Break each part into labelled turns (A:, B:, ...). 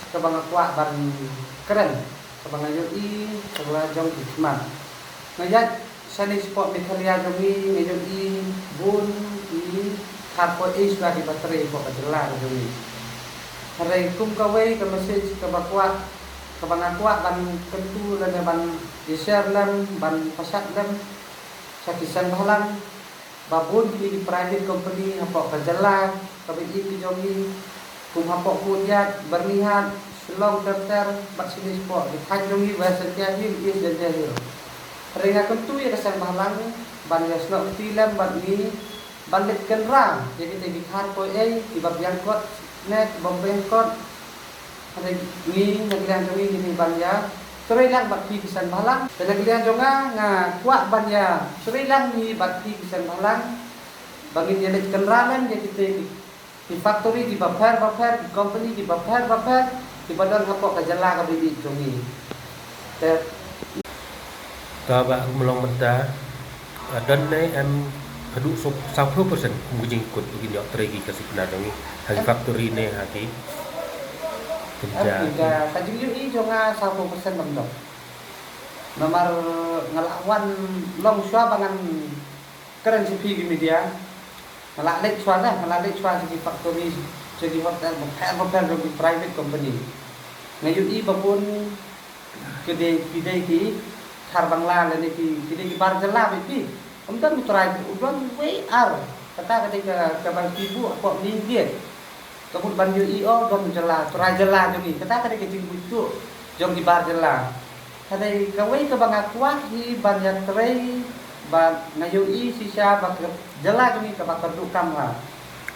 A: kabang akwa ban keren kabang ayoi kabang jong ikmat ngajat sani sport bekalia jongi ngajoi bun i harpo iswa di baterai po kadela jongi harai kum kawai ka message kabakwa kabang akwa ban kentu lan ban share lam ban pasak lam sakisan halang babun di private company hapo kadela kabi i jongi kum hapo kunjat bernihat selong daftar vaksin sport di kanjongi bahasa tiahil is dan tiahil ringa kentu ya kesan malang ban yasno tilam ban ni bandit kenrang jadi di har ko di bab yang kot net bombeng kot ada ni nagilan jongi ni ban ya suri lang bakti kesan malang dan nagilan jonga nga kuat ban ya suri lang ni bakti kesan malang bangin jelit kenrangan jadi di factory di baper di company di baper di badan hapo kajala ka bibi jongi
B: ta ba melong menta dan nei em hadu 60% mungkin ikut begini yok tregi kasih pernah jongi hari factory ne hati kerja
A: kajing i jonga 60% bang nomor ngelawan long swa bangan keren CP di media ngalalik swa di factory jadi hotel di private company ngayon i babun kede ki thar bangla lene ki kede ki bar jala bipi umtan mutrai udon WR kata ka bang ibu apa ninggit kabut banjir io dom jala trai jala jogi kata ka cing bucu jom di bar jala kata kawai ka bang akwa hi banyak trai ba ngayon i sisa bak jala jogi ka bak dukam ha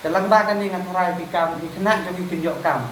A: dalam bakan ni ngan trai di kam di kena jogi tunjuk kam